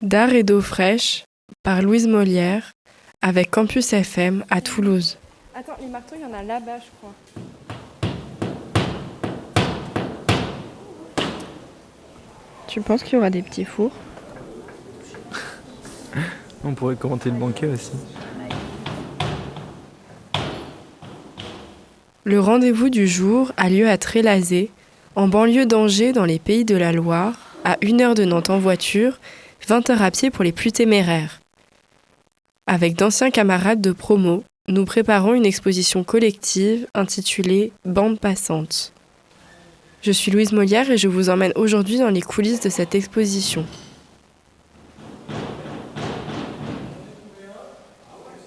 D'art et d'eau fraîche par Louise Molière avec Campus FM à Toulouse. Attends, les marteaux, il y en a là-bas, je crois. Tu penses qu'il y aura des petits fours? On pourrait commenter le banquet aussi. Le rendez-vous du jour a lieu à Trélazé, en banlieue d'Angers dans les Pays de la Loire, à 1 heure de Nantes en voiture, 20 heures à pied pour les plus téméraires. Avec d'anciens camarades de promo, nous préparons une exposition collective intitulée « Bande passante ». Je suis Louise Molière et je vous emmène aujourd'hui dans les coulisses de cette exposition.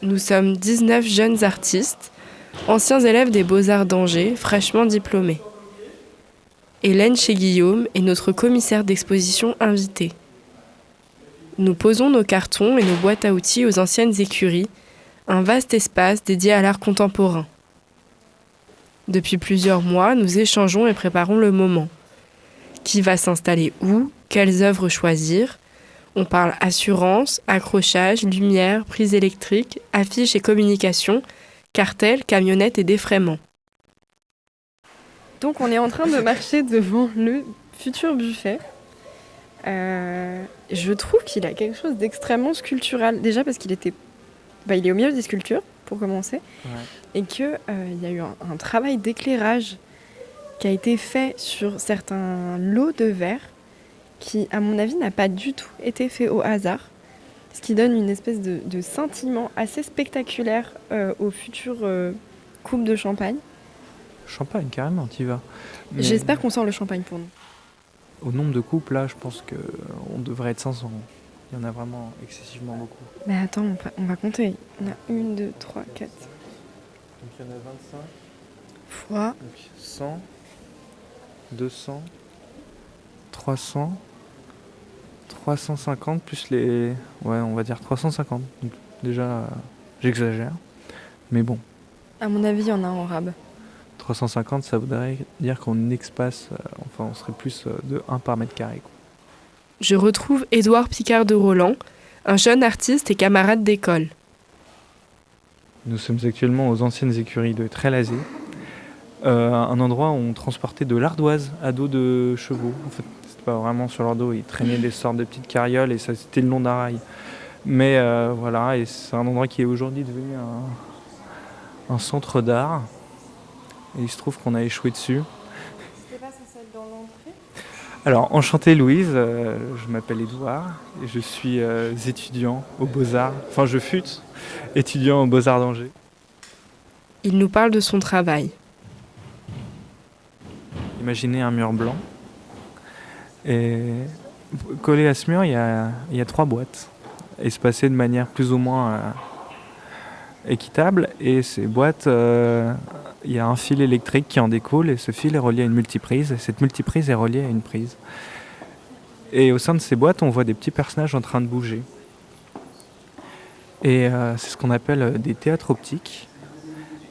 Nous sommes 19 jeunes artistes, anciens élèves des Beaux-Arts d'Angers, fraîchement diplômés. Hélène chez Guillaume est notre commissaire d'exposition invitée. Nous posons nos cartons et nos boîtes à outils aux anciennes écuries, un vaste espace dédié à l'art contemporain. Depuis plusieurs mois, nous échangeons et préparons le moment. Qui va s'installer où? Quelles œuvres choisir? On parle assurance, accrochage, lumière, prise électrique, affiches et communication, cartels, camionnettes et défraiements. Donc on est en train de marcher devant le futur buffet. Je trouve qu'il a quelque chose d'extrêmement sculptural. Déjà parce qu'il il est au milieu des sculptures, pour commencer. Ouais. Et qu'il y a eu un travail d'éclairage qui a été fait sur certains lots de verre qui, à mon avis, n'a pas du tout été fait au hasard. Ce qui donne une espèce de scintillement assez spectaculaire aux futures coupes de champagne. Champagne, carrément, t'y vas. Mais J'espère qu'on sort le champagne pour nous. au nombre de coupes, là, je pense qu'on devrait être 500. Il y en a vraiment excessivement beaucoup. Mais attends, on va compter. Il y en a 1, 2, 3, 4. Donc il y en a 25. Fois. Donc 100, 200, 300, 350 plus les... Ouais, on va dire 350. Donc déjà, j'exagère. Mais bon, À mon avis, il y en a en rab. 350, ça voudrait dire qu'on espace... on serait plus de 1 par mètre carré, quoi. Je retrouve Édouard Picard de Roland, un jeune artiste et camarade d'école. Nous sommes actuellement aux anciennes écuries de Trélazé, un endroit où on transportait de l'ardoise à dos de chevaux. En fait, c'était pas vraiment sur leur dos, ils traînaient des sortes de petites carrioles et ça c'était le long d'un rail. Mais voilà, et c'est un endroit qui est aujourd'hui devenu un centre d'art. Et il se trouve qu'on a échoué dessus. C'est pas censé être dans l'entrée? Alors, enchanté Louise, je m'appelle Édouard et je suis étudiant aux Beaux-Arts. Enfin, je fus étudiant aux Beaux-Arts d'Angers. Il nous parle de son travail. Imaginez un mur blanc. Et collé à ce mur, il y a 3 boîtes, espacées de manière plus ou moins équitable. Et ces boîtes, il y a un fil électrique qui en découle et ce fil est relié à une multiprise. Et cette multiprise est reliée à une prise. Et au sein de ces boîtes, on voit des petits personnages en train de bouger. Et c'est ce qu'on appelle des théâtres optiques.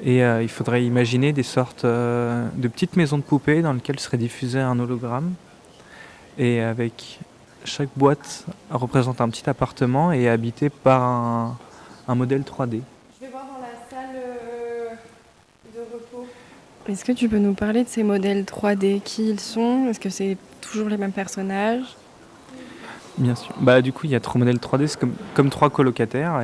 Et il faudrait imaginer des sortes de petites maisons de poupées dans lesquelles serait diffusé un hologramme. Et avec chaque boîte représente un petit appartement et est habité par un modèle 3D. Je vais voir dans la salle de repos. Est-ce que tu peux nous parler de ces modèles 3D? Qui ils sont? Est-ce que c'est toujours les mêmes personnages? Bien sûr. Bah, du coup, il y a 3 modèles 3D, c'est comme 3 colocataires.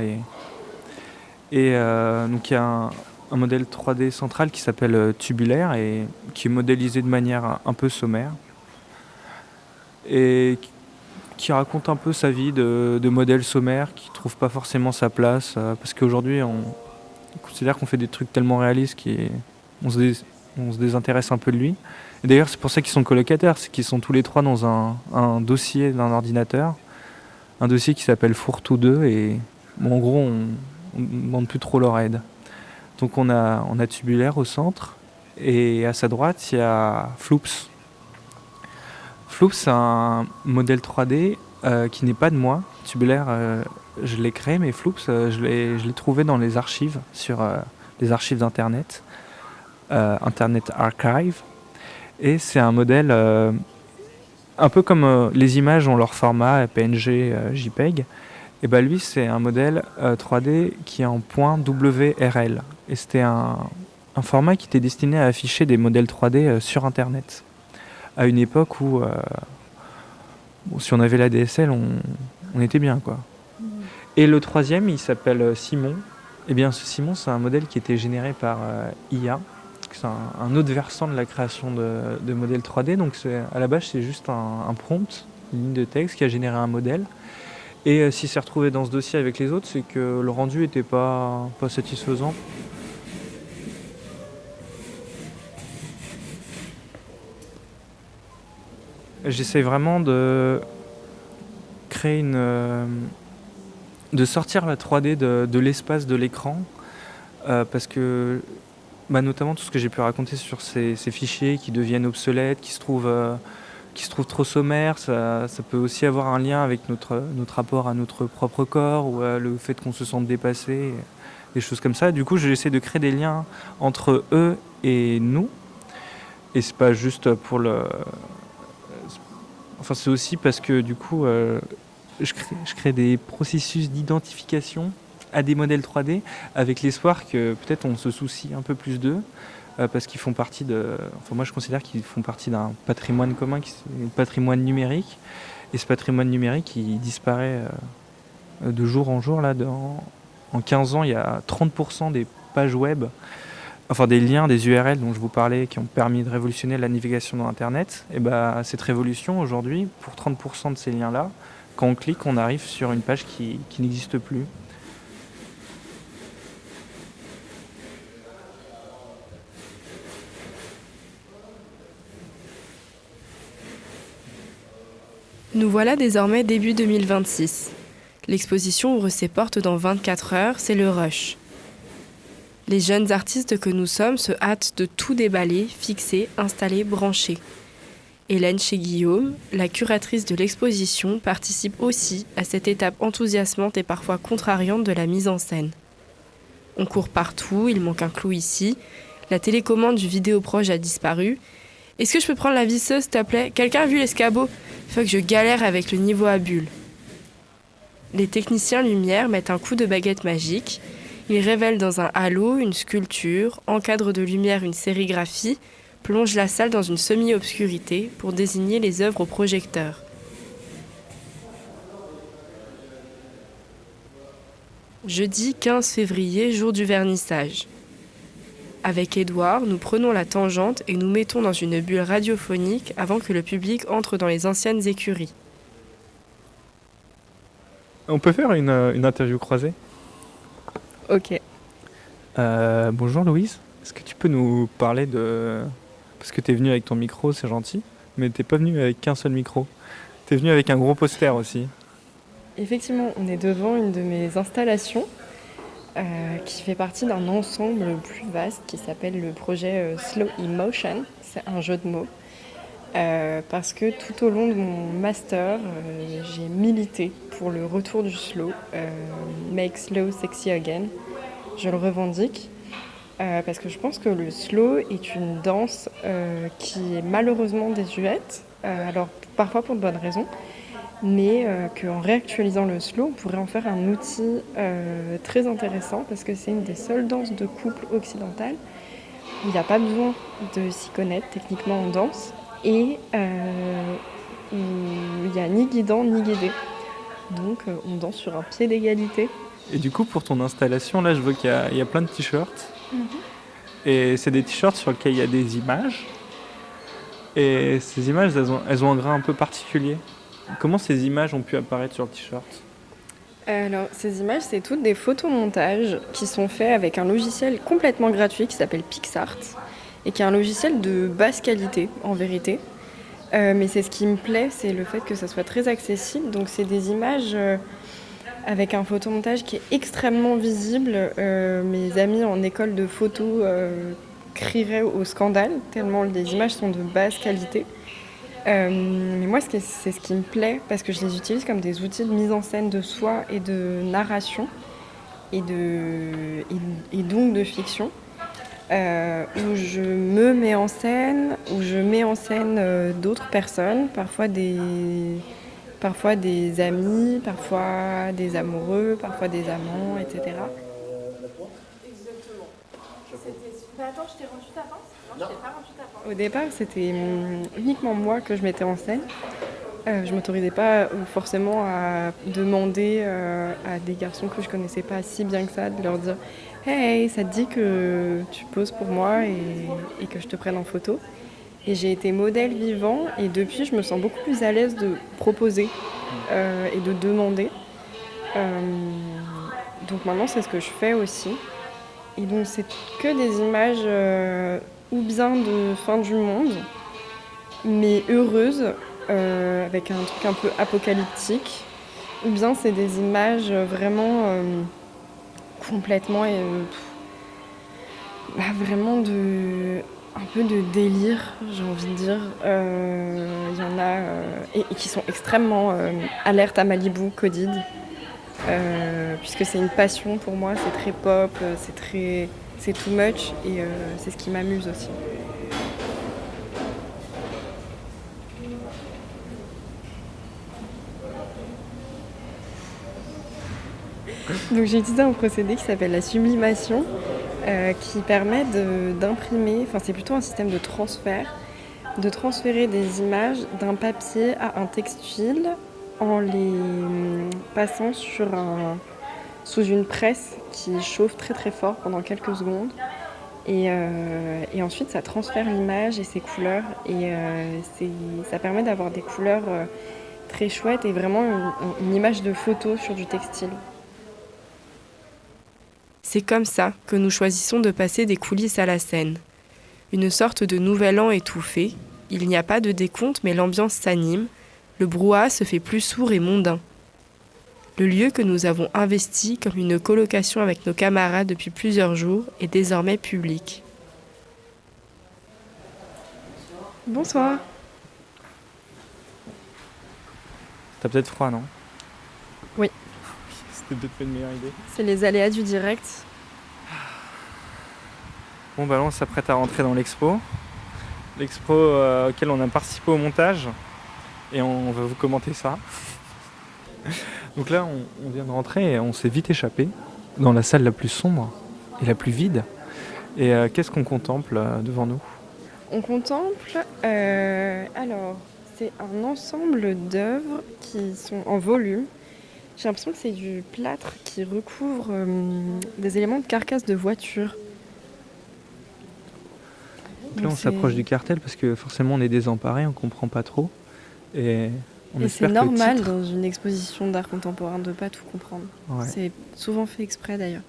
Et donc, il y a un modèle 3D central qui s'appelle Tubulaire et qui est modélisé de manière un peu sommaire. Et qui raconte un peu sa vie de modèle sommaire qui trouve pas forcément sa place parce qu'aujourd'hui on considère qu'on fait des trucs tellement réalistes qu'on se désintéresse un peu de lui. Et d'ailleurs c'est pour ça qu'ils sont colocataires, c'est qu'ils sont tous les 3 dans un dossier d'un ordinateur, un dossier qui s'appelle Fourre-tout 2 et bon, en gros on ne demande plus trop leur aide. Donc on a Tubulaire au centre et à sa droite il y a Floops. Floops, c'est un modèle 3D qui n'est pas de moi. Tubulaire, je l'ai créé, mais Floops, je l'ai trouvé dans les archives, sur les archives d'Internet, Internet Archive. Et c'est un modèle un peu comme les images ont leur format PNG, JPEG, et ben lui c'est un modèle 3D qui est en point WRL. Et c'était un format qui était destiné à afficher des modèles 3D sur Internet. À une époque où, bon, si on avait la DSL, on était bien, quoi. Et le troisième, il s'appelle Simon. Eh bien, ce Simon, c'est un modèle qui était généré par IA. C'est un autre versant de la création de modèles 3D. Donc, à la base, c'est juste un prompt, une ligne de texte qui a généré un modèle. Et s'il s'est retrouvé dans ce dossier avec les autres, c'est que le rendu n'était pas satisfaisant. J'essaie vraiment de créer de sortir la 3D de l'espace de l'écran, parce que notamment tout ce que j'ai pu raconter sur ces fichiers qui deviennent obsolètes, qui se trouvent trop sommaires, ça peut aussi avoir un lien avec notre rapport à notre propre corps ou le fait qu'on se sente dépassé, des choses comme ça. Du coup, j'essaie de créer des liens entre eux et nous, et c'est pas juste pour Enfin, c'est aussi parce que du coup, je crée des processus d'identification à des modèles 3D avec l'espoir que peut-être on se soucie un peu plus d'eux, parce qu'ils font partie Enfin, moi, je considère qu'ils font partie d'un patrimoine commun, qui est le patrimoine numérique. Et ce patrimoine numérique, il disparaît de jour en jour. Là, en 15 ans, il y a 30% des pages web, enfin des liens, des URL dont je vous parlais, qui ont permis de révolutionner la navigation dans Internet. Et cette révolution, aujourd'hui, pour 30% de ces liens-là, quand on clique, on arrive sur une page qui n'existe plus. Nous voilà désormais début 2026. L'exposition ouvre ses portes dans 24 heures, c'est le rush. Les jeunes artistes que nous sommes se hâtent de tout déballer, fixer, installer, brancher. Hélène chez Guillaume, la curatrice de l'exposition, participe aussi à cette étape enthousiasmante et parfois contrariante de la mise en scène. On court partout, il manque un clou ici, la télécommande du vidéoproche a disparu. Est-ce que je peux prendre la visseuse, s'il te plaît ? Quelqu'un a vu l'escabeau ? Il faut que je galère avec le niveau à bulles. Les techniciens lumière mettent un coup de baguette magique. Ils révèlent dans un halo une sculpture, encadrent de lumière une sérigraphie, plongent la salle dans une semi-obscurité pour désigner les œuvres au projecteur. Jeudi 15 février, jour du vernissage. Avec Édouard, nous prenons la tangente et nous mettons dans une bulle radiophonique avant que le public entre dans les anciennes écuries. On peut faire une interview croisée ? Ok. Bonjour Louise, est-ce que tu peux nous parler de... Parce que t'es venue avec ton micro, c'est gentil, mais t'es pas venue avec qu'un seul micro. T'es venue avec un gros poster aussi. Effectivement, on est devant une de mes installations qui fait partie d'un ensemble plus vaste qui s'appelle le projet Slow Emotion. C'est un jeu de mots. Parce que tout au long de mon master, j'ai milité pour le retour du slow, Make Slow Sexy Again. Je le revendique parce que je pense que le slow est une danse qui est malheureusement désuète, alors parfois pour de bonnes raisons, mais qu'en réactualisant le slow, on pourrait en faire un outil très intéressant parce que c'est une des seules danses de couple occidentales où il n'y a pas besoin de s'y connaître techniquement en danse. Et où il n'y a ni guidant ni guidé. Donc on danse sur un pied d'égalité. Et du coup, pour ton installation, là, je vois qu'il y a plein de t-shirts. Et c'est des t-shirts sur lesquels il y a des images. Et ces images, elles ont un grain un peu particulier. Comment ces images ont pu apparaître sur le t-shirt ? Alors, ces images, c'est toutes des photomontages qui sont faits avec un logiciel complètement gratuit qui s'appelle PixArt. Et qui est un logiciel de basse qualité, en vérité. Mais c'est ce qui me plaît, c'est le fait que ça soit très accessible. Donc c'est des images avec un photomontage qui est extrêmement visible. Mes amis en école de photo crieraient au scandale, tellement les images sont de basse qualité. Mais moi, c'est ce qui me plaît, parce que je les utilise comme des outils de mise en scène de soi et de narration, et donc de fiction. où je me mets en scène, où je mets en scène d'autres personnes, parfois des amis, parfois des amoureux, parfois des amants, etc. Au départ, c'était uniquement moi que je mettais en scène. Je ne m'autorisais pas forcément à demander à des garçons que je connaissais pas si bien que ça, de leur dire «Hey, ça te dit que tu poses pour moi et que je te prenne en photo?» Et j'ai été modèle vivant et depuis, je me sens beaucoup plus à l'aise de proposer et de demander. Euh, donc maintenant, c'est ce que je fais aussi. Et donc, c'est que des images ou bien de fin du monde, mais heureuses, avec un truc un peu apocalyptique, ou bien c'est des images vraiment complètement vraiment un peu de délire, j'ai envie de dire. Il y en a et qui sont extrêmement alerte à Malibu, Codid, puisque c'est une passion pour moi, c'est très pop, c'est too much et c'est ce qui m'amuse aussi. Donc j'ai utilisé un procédé qui s'appelle la sublimation, qui permet d'imprimer, enfin c'est plutôt un système de transférer des images d'un papier à un textile en les passant sous une presse qui chauffe très très fort pendant quelques secondes. Et ensuite ça transfère l'image et ses couleurs et ça permet d'avoir des couleurs très chouettes et vraiment une image de photo sur du textile. C'est comme ça que nous choisissons de passer des coulisses à la scène. Une sorte de nouvel an étouffé, il n'y a pas de décompte mais l'ambiance s'anime, le brouhaha se fait plus sourd et mondain. Le lieu que nous avons investi comme une colocation avec nos camarades depuis plusieurs jours est désormais public. Bonsoir. T'as peut-être froid, non? Oui. C'était peut-être pas une meilleure idée. C'est les aléas du direct. Bon, bah là, on s'apprête à rentrer dans l'expo. L'expo auquel on a participé au montage. Et on va vous commenter ça. Donc là, on vient de rentrer et on s'est vite échappé dans la salle la plus sombre et la plus vide. Et qu'est-ce qu'on contemple devant nous? On contemple, alors, c'est un ensemble d'œuvres qui sont en volume. J'ai l'impression que c'est du plâtre qui recouvre des éléments de carcasse de voiture. Donc là, on s'approche du cartel parce que forcément, on est désemparé, on comprend pas trop. Et c'est normal dans une exposition d'art contemporain de pas tout comprendre. Ouais. C'est souvent fait exprès d'ailleurs.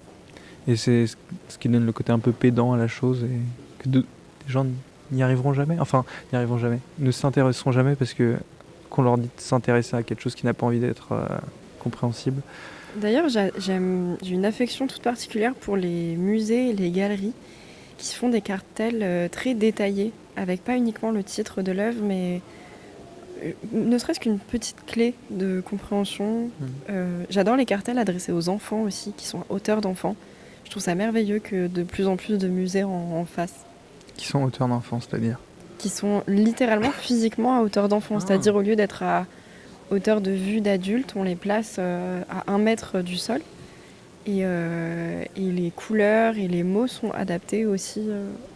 Et c'est ce qui donne le côté un peu pédant à la chose et que des gens n'y arriveront jamais. Enfin, n'y arriveront jamais. Ne s'intéresseront jamais parce que qu'on leur dit de s'intéresser à quelque chose qui n'a pas envie d'être compréhensible. D'ailleurs, j'ai une affection toute particulière pour les musées et les galeries qui font des cartels très détaillés, avec pas uniquement le titre de l'œuvre, mais ne serait-ce qu'une petite clé de compréhension. J'adore les cartels adressés aux enfants aussi, qui sont auteurs d'enfants. Je trouve ça merveilleux que de plus en plus de musées en fassent. Qui sont auteurs d'enfants, c'est-à-dire? Qui sont littéralement physiquement à hauteur d'enfants. C'est-à-dire au lieu d'être à hauteur de vue d'adulte, on les place à 1 mètre du sol. Et les couleurs et les mots sont adaptés aussi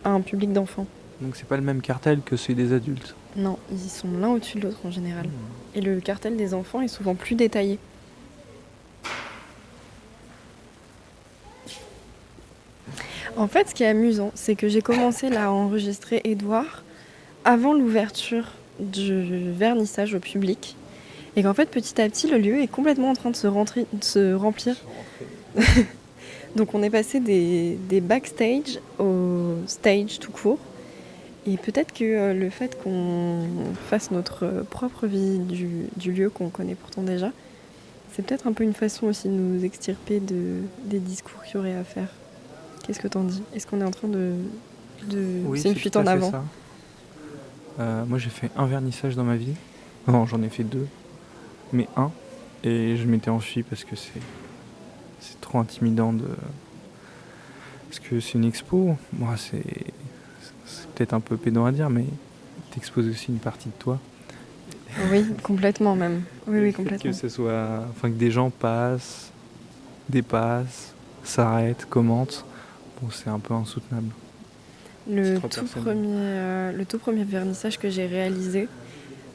à un public d'enfants. Donc c'est pas le même cartel que celui des adultes? Non, ils sont l'un au-dessus de l'autre en général. Et le cartel des enfants est souvent plus détaillé. En fait, ce qui est amusant, c'est que j'ai commencé là à enregistrer Édouard avant l'ouverture du vernissage au public. Et qu'en fait, petit à petit, le lieu est complètement en train de se remplir. Donc on est passé des backstage au stage tout court. Et peut-être que le fait qu'on fasse notre propre vie du lieu qu'on connaît pourtant déjà, c'est peut-être un peu une façon aussi de nous extirper des discours qu'il y aurait à faire. Qu'est-ce que t'en dis? Est-ce qu'on est en train de... Oui, c'est une fuite en avant. Moi j'ai fait un vernissage dans ma vie. Non, j'en ai fait 2. Mais 1. Et je m'étais enfui parce que c'est trop intimidant Parce que c'est une expo, moi c'est peut-être un peu pédant à dire, mais t'exposes aussi une partie de toi. Oui, complètement même. Oui, Le oui, fait complètement. que ce soit, enfin que des gens passent, dépassent, s'arrêtent, commentent, bon c'est un peu insoutenable. Le Trop tout personnel. le tout premier vernissage que j'ai réalisé,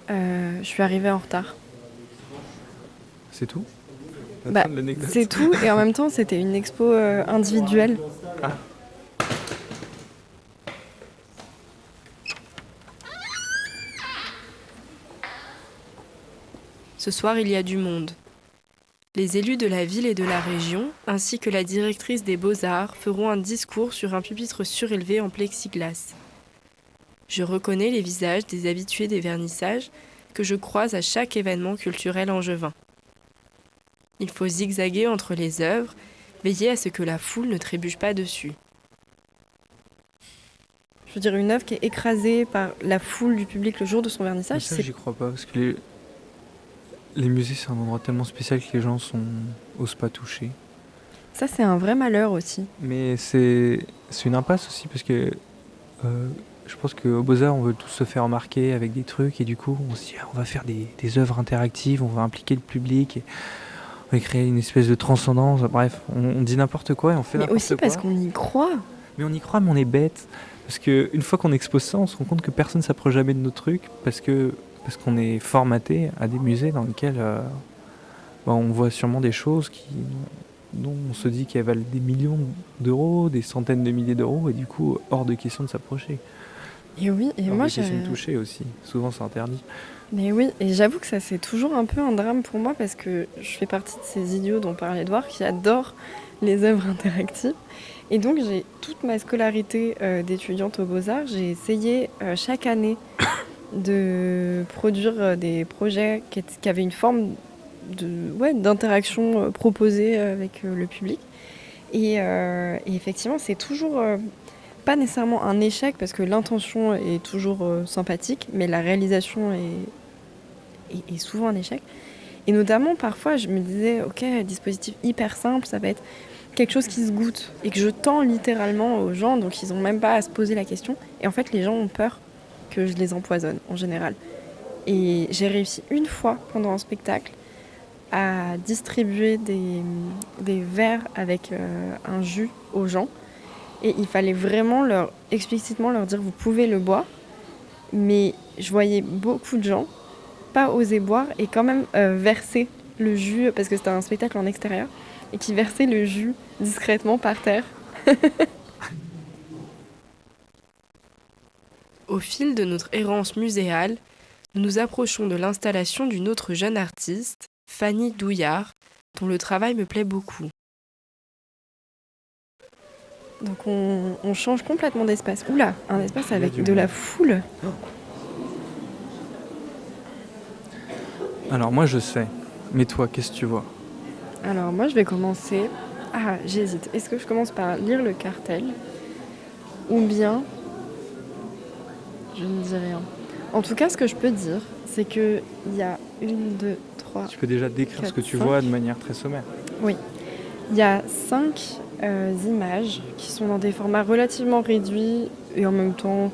je suis arrivée en retard. C'est tout? La Bah, fin de l'anecdote. c'est tout et en même temps, c'était une expo individuelle. Ah. Ce soir, il y a du monde. Les élus de la ville et de la région, ainsi que la directrice des Beaux-Arts, feront un discours sur un pupitre surélevé en plexiglas. Je reconnais les visages des habitués des vernissages que je croise à chaque événement culturel angevin. Il faut zigzaguer entre les œuvres, veiller à ce que la foule ne trébuche pas dessus. Je veux dire, une œuvre qui est écrasée par la foule du public le jour de son Mais vernissage, ça c'est j'y crois pas, parce que les musées c'est un endroit tellement spécial que les gens osent pas toucher. ça, c'est un vrai malheur aussi. Mais c'est une impasse aussi, parce que je pense qu'au Beaux-Arts, on veut tous se faire remarquer avec des trucs, et du coup, on se dit, ah, on va faire des œuvres interactives, on va impliquer le public, et on va créer une espèce de transcendance. Bref, on dit n'importe quoi et on fait Mais n'importe aussi quoi. parce qu'on y croit. Mais on y croit, mais on est bête. Parce qu'une fois qu'on expose ça, on se rend compte que personne ne s'approche jamais de nos trucs, parce qu'on est formaté à des musées dans lesquels on voit sûrement des choses dont on se dit qu'elles valent des millions d'euros, des centaines de milliers d'euros, et du coup, hors de question de s'approcher. Et oui, et Hors moi, de question de toucher aussi. Souvent, c'est interdit. Mais oui, et j'avoue que ça, c'est toujours un peu un drame pour moi parce que je fais partie de ces idiots dont parlait Edouard qui adorent les œuvres interactives. Et donc, j'ai toute ma scolarité d'étudiante aux Beaux-Arts, j'ai essayé chaque année de produire des projets qui avaient une forme d'interaction proposée avec le public. Et effectivement, c'est toujours pas nécessairement un échec parce que l'intention est toujours sympathique, mais la réalisation est souvent un échec. Et notamment, parfois, je me disais, ok, dispositif hyper simple, ça va être quelque chose qui se goûte et que je tends littéralement aux gens, donc ils n'ont même pas à se poser la question. Et en fait, les gens ont peur que je les empoisonne en général. Et j'ai réussi une fois pendant un spectacle à distribuer des verres avec un jus aux gens. Et il fallait vraiment explicitement leur dire, vous pouvez le boire. Mais je voyais beaucoup de gens pas oser boire et quand même verser le jus, parce que c'était un spectacle en extérieur, et qui versait le jus discrètement par terre. Au fil de notre errance muséale, nous nous approchons de l'installation d'une autre jeune artiste, Fanny Douillard, dont le travail me plaît beaucoup. Donc on change complètement d'espace. Oula, un espace avec du de la monde. foule. Alors moi je sais, mais toi qu'est-ce que tu vois? Alors moi je vais commencer... Ah, j'hésite. Est-ce que je commence par lire le cartel ou bien... Je ne dis rien. En tout cas, ce que je peux dire, c'est qu'il y a 1, 2, 3... Tu peux déjà décrire ce que tu 4, vois de manière très sommaire. Oui. Il y a 5 images qui sont dans des formats relativement réduits et en même temps,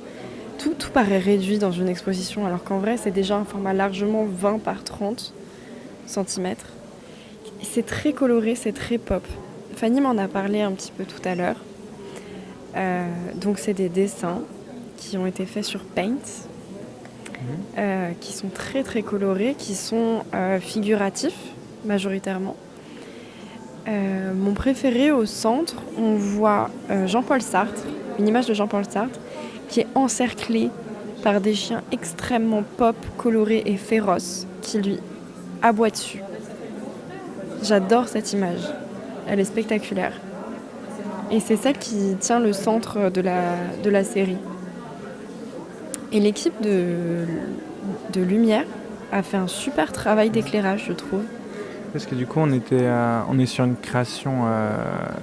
tout paraît réduit dans une exposition alors qu'en vrai, c'est déjà un format largement 20 par 30 cm. C'est très coloré, c'est très pop. Fanny m'en a parlé un petit peu tout à l'heure. Donc c'est des dessins qui ont été faits sur Paint, qui sont très très colorés, qui sont figuratifs majoritairement. Mon préféré au centre, on voit Jean-Paul Sartre, une image de Jean-Paul Sartre qui est encerclé par des chiens extrêmement pop, colorés et féroces qui lui aboient dessus. J'adore cette image, elle est spectaculaire. Et c'est celle qui tient le centre de la série. Et l'équipe de lumière a fait un super travail d'éclairage, je trouve. Parce que du coup on est sur une création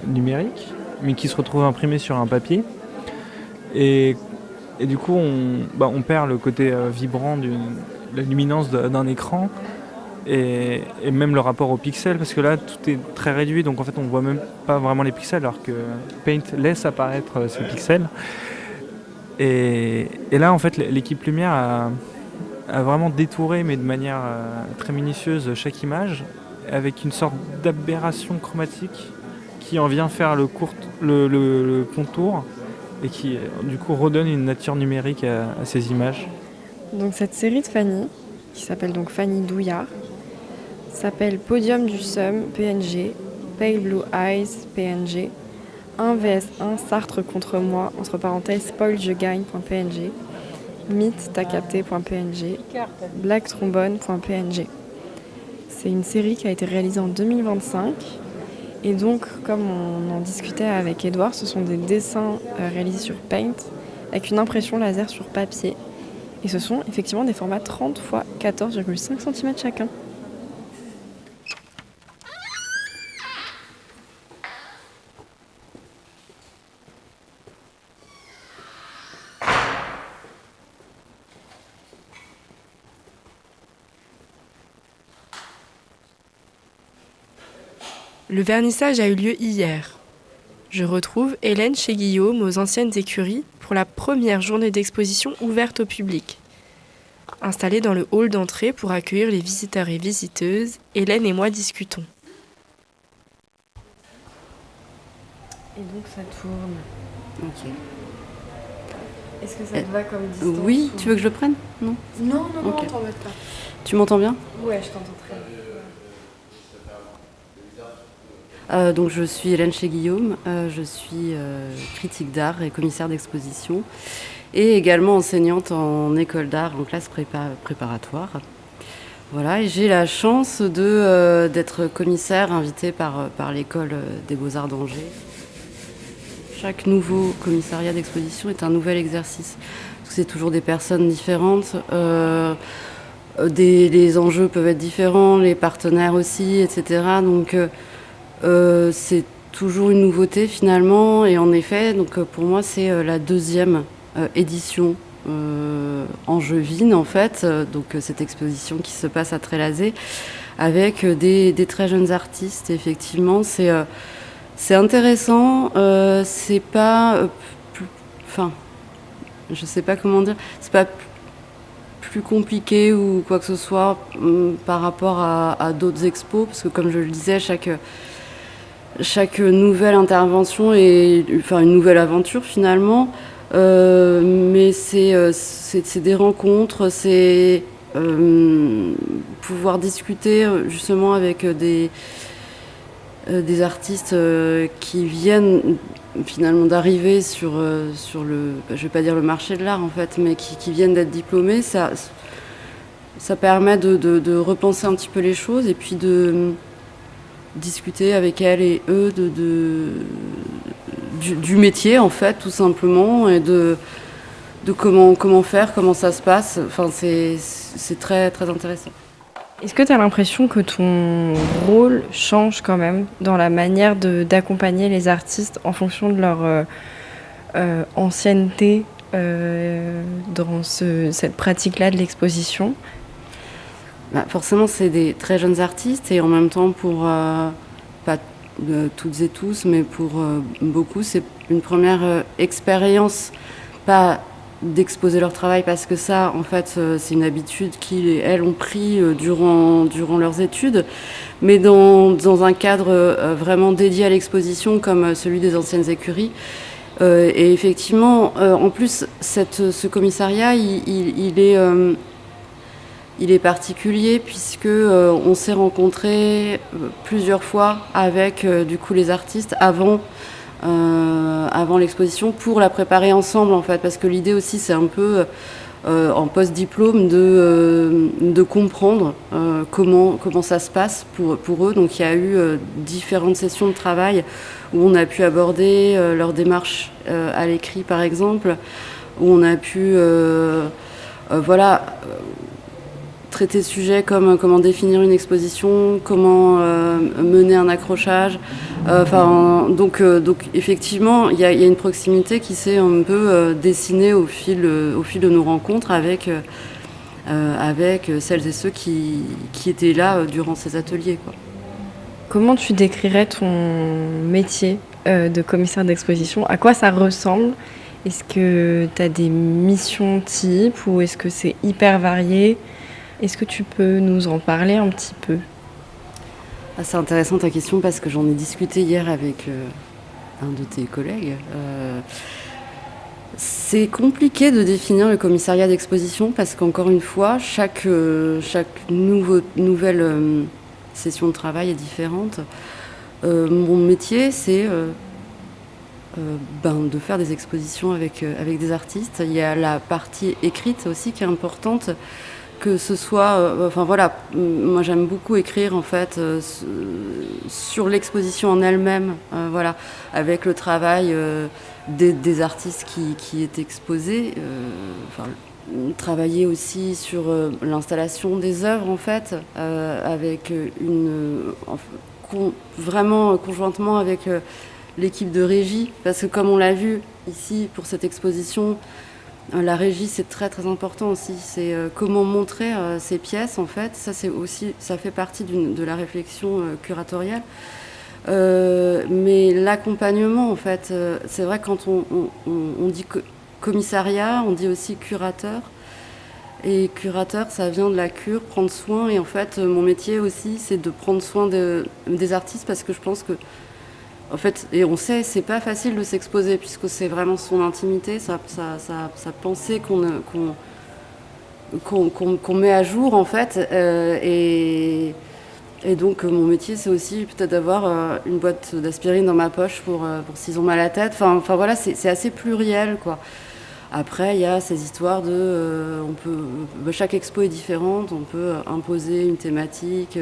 numérique, mais qui se retrouve imprimée sur un papier. Et du coup on perd le côté vibrant, la luminance d'un écran. et même le rapport aux pixels, parce que là tout est très réduit, donc en fait on voit même pas vraiment les pixels, alors que Paint laisse apparaître ces pixels. Et là en fait l'équipe Lumière a vraiment détouré, mais de manière très minutieuse, chaque image, avec une sorte d'aberration chromatique qui en vient faire le contour et qui du coup redonne une nature numérique à ces images. Donc cette série de Fanny, qui s'appelle donc Fanny Douillard, s'appelle Podium du Somme PNG, Pale Blue Eyes PNG, 1 vs 1 Sartre contre moi, entre parenthèses spoil je gagne.png, mythe t'as capté.png, black trombone.png. C'est une série qui a été réalisée en 2025 et donc comme on en discutait avec Edouard, ce sont des dessins réalisés sur Paint avec une impression laser sur papier et ce sont effectivement des formats 30 x 14,5 cm chacun. Le vernissage a eu lieu hier. Je retrouve Hélène chez Guillaume aux Anciennes Écuries pour la première journée d'exposition ouverte au public. Installée dans le hall d'entrée pour accueillir les visiteurs et visiteuses, Hélène et moi discutons. Et donc ça tourne. Ok. Est-ce que ça te va comme distance Oui, tu veux que je le prenne? Non. Non, Ok. t'embête pas. Tu m'entends bien? Ouais, je t'entends très bien. Donc je suis Hélène chez Guillaume, je suis critique d'art et commissaire d'exposition et également enseignante en école d'art en classe préparatoire. Voilà, et j'ai la chance d'être commissaire invitée par l'école des Beaux-Arts d'Angers. Chaque nouveau commissariat d'exposition est un nouvel exercice, parce que c'est toujours des personnes différentes, les enjeux peuvent être différents, les partenaires aussi, etc. Donc c'est toujours une nouveauté finalement, et en effet, donc pour moi c'est la deuxième édition angevine en fait, donc cette exposition qui se passe à Trélazé avec des très jeunes artistes. Effectivement, c'est intéressant, c'est pas enfin je sais pas comment dire, c'est pas plus compliqué ou quoi que ce soit par rapport à d'autres expos, parce que comme je le disais, chaque nouvelle intervention est une nouvelle aventure finalement, mais c'est des rencontres, c'est pouvoir discuter justement avec des artistes qui viennent finalement d'arriver sur le, je vais pas dire le marché de l'art en fait, mais qui viennent d'être diplômés. Ça permet de repenser un petit peu les choses et puis de discuter avec elles et eux du métier en fait, tout simplement, et de comment faire, comment ça se passe. Enfin, c'est très très intéressant. Est-ce que tu as l'impression que ton rôle change quand même dans la manière d'accompagner les artistes en fonction de leur ancienneté dans cette pratique-là de l'exposition ? Forcément, c'est des très jeunes artistes, et en même temps, pour pas toutes et tous, mais pour beaucoup, c'est une première expérience, pas d'exposer leur travail, parce que ça, en fait, c'est une habitude qu'elles ont pris durant leurs études, mais dans un cadre vraiment dédié à l'exposition, comme celui des Anciennes Écuries. Et effectivement, en plus, ce commissariat, il est particulier, puisque on s'est rencontrés plusieurs fois avec du coup les artistes avant l'exposition, pour la préparer ensemble en fait, parce que l'idée aussi c'est un peu en post-diplôme de comprendre comment ça se passe pour eux. Donc il y a eu différentes sessions de travail où on a pu aborder leur démarche à l'écrit par exemple, où on a pu traiter de sujets comme comment définir une exposition, comment mener un accrochage. Donc effectivement, il y a une proximité qui s'est un peu dessinée au fil de nos rencontres avec avec celles et ceux qui étaient là durant ces ateliers, quoi. Comment tu décrirais ton métier de commissaire d'exposition? À quoi ça ressemble? Est-ce que tu as des missions types ou est-ce que c'est hyper varié? Est-ce que tu peux nous en parler un petit peu? C'est intéressant ta question parce que j'en ai discuté hier avec un de tes collègues. C'est compliqué de définir le commissariat d'exposition parce qu'encore une fois, chaque nouvelle session de travail est différente. Mon métier, c'est de faire des expositions avec des artistes. Il y a la partie écrite aussi qui est importante, que ce soit... moi j'aime beaucoup écrire en fait sur l'exposition en elle-même, avec le travail des artistes qui est exposé. Travailler aussi sur l'installation des œuvres en fait, avec vraiment conjointement avec l'équipe de régie, parce que comme on l'a vu ici pour cette exposition, la régie c'est très très important aussi, c'est comment montrer ces pièces en fait, ça fait partie de la réflexion curatoriale. Mais l'accompagnement en fait, c'est vrai quand on dit commissariat, on dit aussi curateur. Et curateur, ça vient de la cure, prendre soin. Et en fait, mon métier aussi, c'est de prendre soin des artistes parce que je pense que, en fait, et on sait, c'est pas facile de s'exposer puisque c'est vraiment son intimité, sa pensée qu'on met à jour en fait. Et donc, mon métier, c'est aussi peut-être d'avoir une boîte d'aspirine dans ma poche pour s'ils ont mal à la tête. Enfin voilà, c'est assez pluriel, quoi. Après, il y a ces histoires de... chaque expo est différente, on peut imposer une thématique.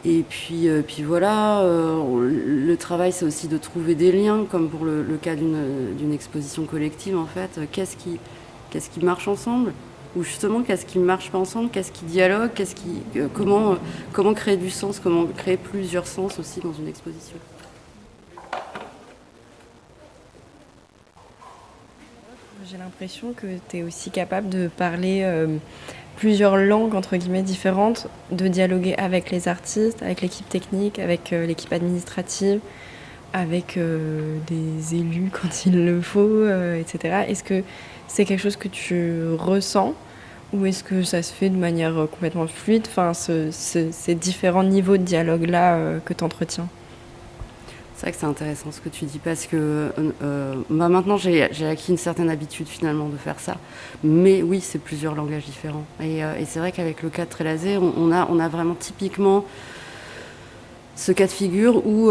Et puis voilà, le travail, c'est aussi de trouver des liens, comme pour le cas d'une exposition collective, en fait. Qu'est-ce qui marche ensemble? Ou justement, qu'est-ce qui ne marche pas ensemble? Qu'est-ce qui dialogue? Comment créer du sens? Comment créer plusieurs sens aussi dans une exposition? J'ai l'impression que tu es aussi capable de parler plusieurs langues, entre guillemets, différentes, de dialoguer avec les artistes, avec l'équipe technique, avec l'équipe administrative, avec des élus quand il le faut, etc. Est-ce que c'est quelque chose que tu ressens ou est-ce que ça se fait de manière complètement fluide, ces différents niveaux de dialogue-là que tu entretiens? C'est vrai que c'est intéressant ce que tu dis parce que maintenant j'ai acquis une certaine habitude finalement de faire ça. Mais oui, c'est plusieurs langages différents. Et c'est vrai qu'avec le cas de Trélazé, on a vraiment typiquement ce cas de figure où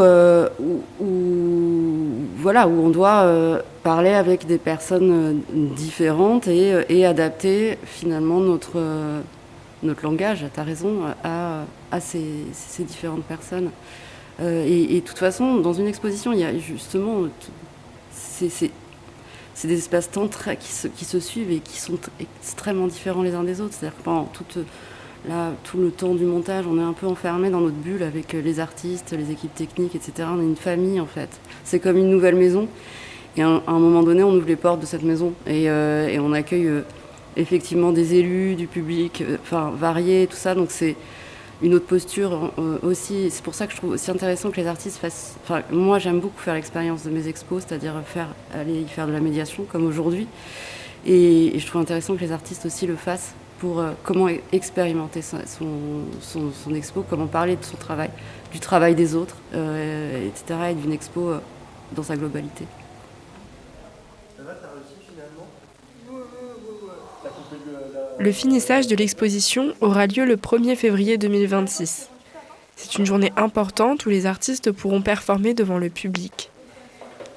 on doit parler avec des personnes différentes et adapter finalement notre langage, tu as raison, à ces différentes personnes. Et de toute façon, dans une exposition, il y a justement... C'est des espaces-temps qui se suivent et qui sont extrêmement différents les uns des autres. C'est-à-dire que pendant tout le temps du montage, on est un peu enfermé dans notre bulle avec les artistes, les équipes techniques, etc. On est une famille, en fait. C'est comme une nouvelle maison. Et à un moment donné, on ouvre les portes de cette maison. Et on accueille effectivement des élus, du public, variés, tout ça. Donc c'est une autre posture aussi. C'est pour ça que je trouve aussi intéressant que les artistes fassent... moi, j'aime beaucoup faire l'expérience de mes expos, c'est-à-dire aller y faire de la médiation, comme aujourd'hui. Et je trouve intéressant que les artistes aussi le fassent pour comment expérimenter son expo, comment parler de son travail, du travail des autres, etc., et d'une expo dans sa globalité. Le finissage de l'exposition aura lieu le 1er février 2026. C'est une journée importante où les artistes pourront performer devant le public.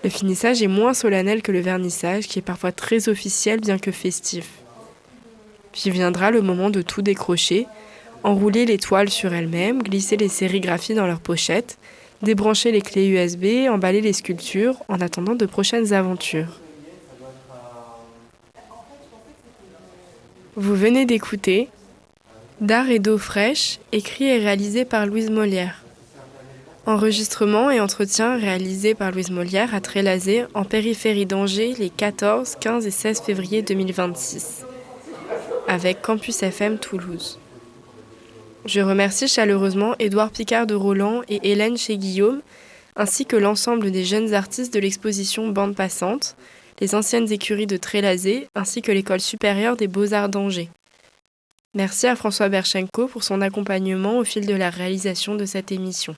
Le finissage est moins solennel que le vernissage, qui est parfois très officiel bien que festif. Puis viendra le moment de tout décrocher, enrouler les toiles sur elles-mêmes, glisser les sérigraphies dans leurs pochettes, débrancher les clés USB, emballer les sculptures en attendant de prochaines aventures. Vous venez d'écouter D'art et d'eau fraîche, écrit et réalisé par Louise Molière. Enregistrement et entretien réalisé par Louise Molière à Trélazé, en périphérie d'Angers, les 14, 15 et 16 février 2026. avec Campus FM Toulouse. Je remercie chaleureusement Édouard Picard de Roland et Hélène chez Guillaume, ainsi que l'ensemble des jeunes artistes de l'exposition Bande Passante, les anciennes écuries de Trélazé, ainsi que l'École supérieure des Beaux-Arts d'Angers. Merci à François Berchenko pour son accompagnement au fil de la réalisation de cette émission.